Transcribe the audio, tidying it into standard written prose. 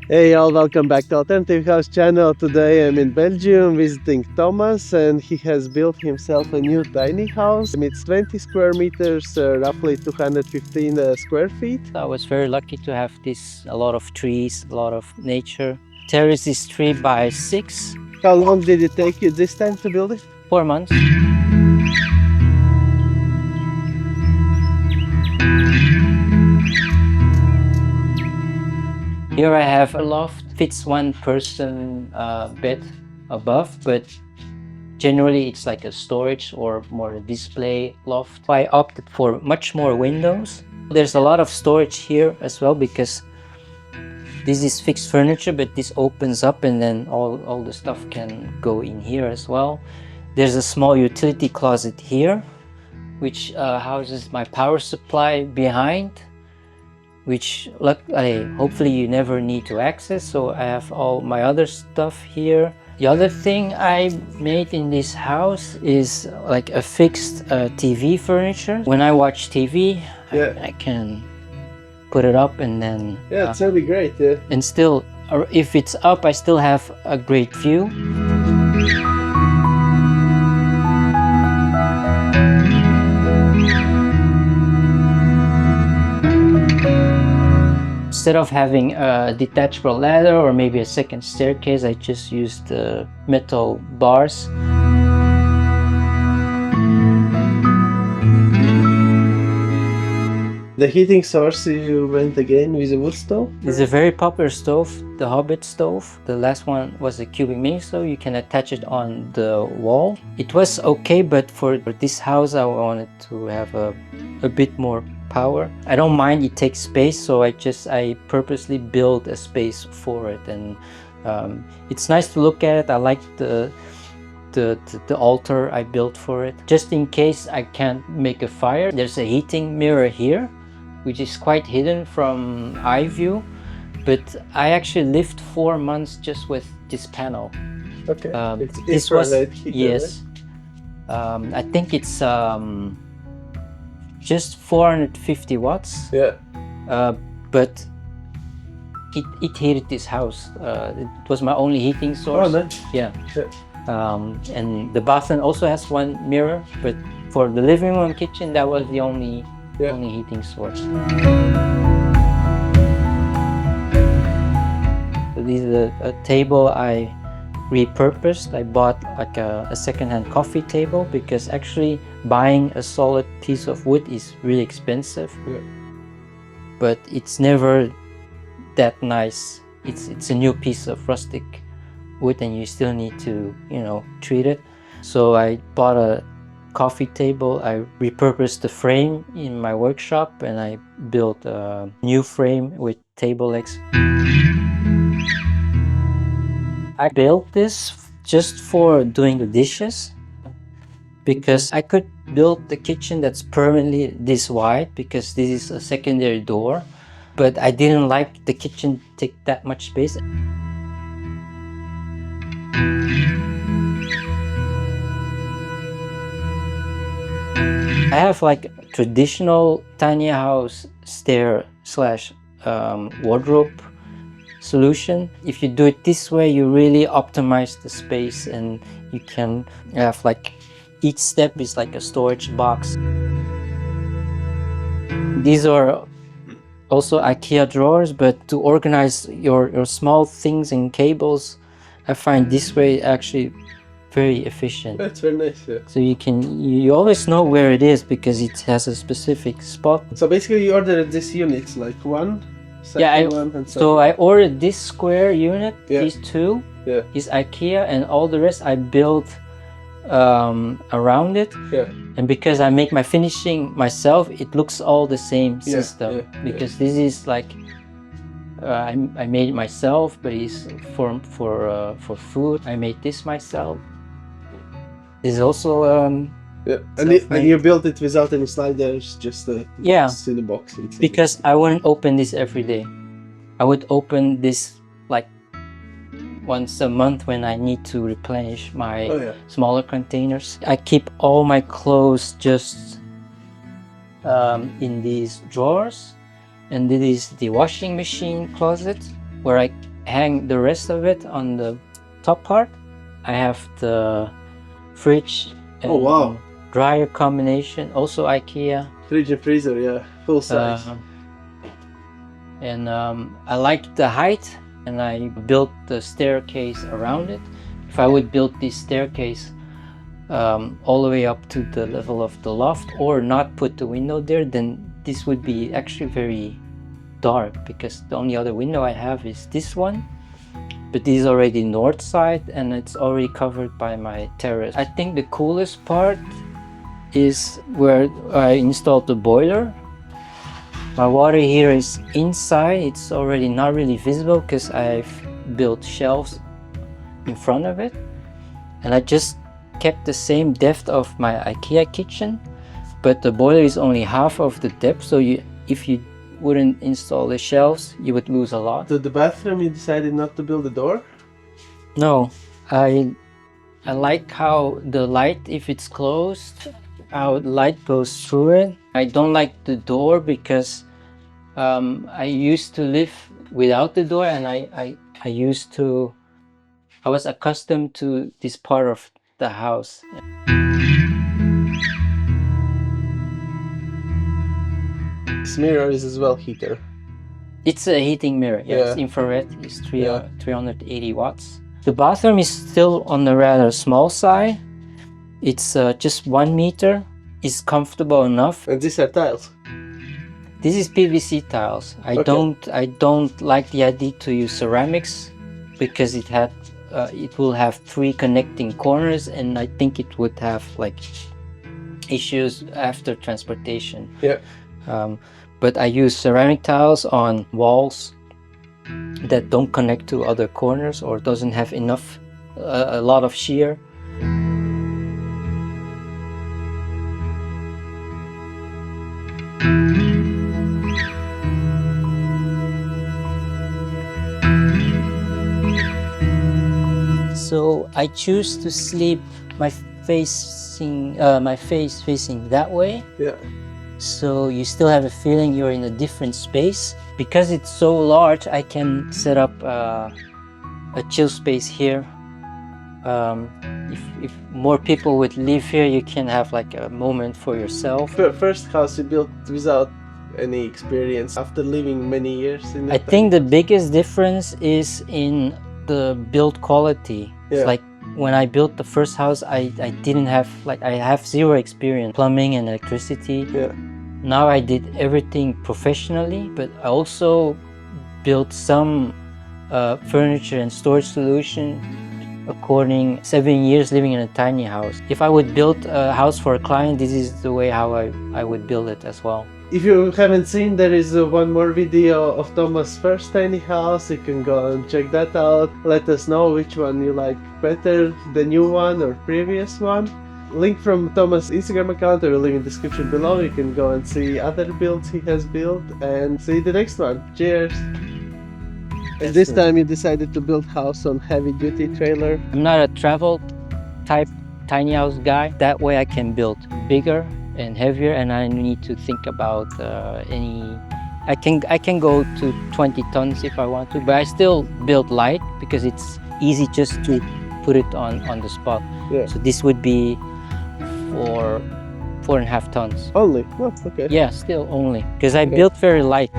Hey all, welcome back to Alternative House channel. Today I'm in Belgium visiting Thomas, and he has built himself a new tiny house. It's 20 square meters, roughly 215 square feet. I was very lucky to have a lot of trees, a lot of nature. Terrace is 3 by 6. How long did it take you this time to build it? 4 months. Here I have a loft, fits one person bed above, but generally it's like a storage or more a display loft. I opted for much more windows. There's a lot of storage here as well because this is fixed furniture, but this opens up and then all the stuff can go in here as well. There's a small utility closet here, which houses my power supply behind, which hopefully you never need to access. So I have all my other stuff here. The other thing I made in this house is like a fixed TV furniture. When I watch TV, I can put it up and then it's really great. Yeah. And still, if it's up, I still have a great view. Instead of having a detachable ladder or maybe a second staircase, I just used metal bars. The heating source, you went again with a wood stove? It's a very popular stove, the Hobbit stove. The last one was a cubic mini stove. You can attach it on the wall. It was okay, but for this house I wanted to have a bit more power. I don't mind it takes space, so I purposely built a space for it, and it's nice to look at it. I like the altar I built for it. Just in case I can't make a fire, there's a heating mirror here, which is quite hidden from eye view, but I actually lived 4 months just with this panel. Okay. This was yes. I think it's just 450 watts. Yeah. But it heated this house. It was my only heating source. Oh, nice. Yeah. And the bathroom also has one mirror, but for the living room and kitchen, that was the only heating source. So this is a table I repurposed. I bought like a second-hand coffee table because actually buying a solid piece of wood is really expensive. Yeah. But it's never that nice. It's a new piece of rustic wood and you still need to, treat it. So I bought a coffee table. I repurposed the frame in my workshop and I built a new frame with table legs. I built this just for doing the dishes because I could build the kitchen that's permanently this wide because this is a secondary door, but I didn't like the kitchen take that much space. I have like a traditional tiny house stair / wardrobe solution. If you do it this way, you really optimize the space and you can have like each step is like a storage box. These are also IKEA drawers, but to organize your small things and cables, I find this way actually very efficient. That's very nice. Yeah. So you always know where it is because it has a specific spot. So basically you ordered this units, like one, second one, and so I ordered this square unit. These two is IKEA, and all the rest I built around it. Yeah. And because I make my finishing myself, it looks all the same system. Because this is like I made it myself, but it's for food. I made this myself. This is also and you built it without any sliders, just in the box. Because I wouldn't open this every day. I would open this like once a month when I need to replenish my smaller containers. I keep all my clothes just in these drawers, and this is the washing machine closet where I hang the rest of it on the top part. I have the fridge and Oh, wow. dryer combination, also IKEA. Fridge and freezer, yeah, full size. And I liked the height, and I built the staircase around it. If I would build this staircase all the way up to the level of the loft, or not put the window there, then this would be actually very dark, because the only other window I have is this one, but this is already north side and it's already covered by my terrace. I think the coolest part is where I installed the boiler. My water heater is inside. It's already not really visible because I've built shelves in front of it, and I just kept the same depth of my IKEA kitchen, but the boiler is only half of the depth, so if you wouldn't install the shelves, you would lose a lot. To the bathroom, you decided not to build a door? No, I like how the light, if it's closed, how the light goes through it. I don't like the door because I used to live without the door, and I was accustomed to this part of the house. This mirror is as well heater. It's a heating mirror, yeah. It's infrared, it's 380 watts. The bathroom is still on the rather small side. It's just 1 meter. It's comfortable enough. And these are tiles? This is PVC tiles. I don't like the idea to use ceramics because it will have 3 connecting corners, and I think it would have like issues after transportation. Yeah. But I use ceramic tiles on walls that don't connect to other corners or doesn't have enough, a lot of shear. So I choose to sleep my face facing that way. Yeah. So you still have a feeling you're in a different space. Because it's so large, I can set up a chill space here. If more people would live here, you can have like a moment for yourself. First house you built without any experience, after living many years in it. I think the biggest difference is in the build quality. Yeah. It's like when I built the first house, I didn't have, like, I have 0 experience plumbing and electricity. Yeah. Now I did everything professionally, but I also built some furniture and storage solution according 7 years living in a tiny house. If I would build a house for a client, this is the way how I would build it as well. If you haven't seen, there is one more video of Thomas' first tiny house. You can go and check that out. Let us know which one you like better, the new one or previous one. Link from Thomas' Instagram account I will leave in the description below. You can go and see other builds he has built, and see the next one. Cheers! And this time you decided to build house on heavy duty trailer. I'm not a travel type tiny house guy. That way I can build bigger and heavier, and I need to think about I can go to 20 tons if I want to, but I still build light because it's easy just to put it on the spot. Yeah. So this would be 4.5 tons. Only? Oh, okay. Yeah, still only, because I built very light.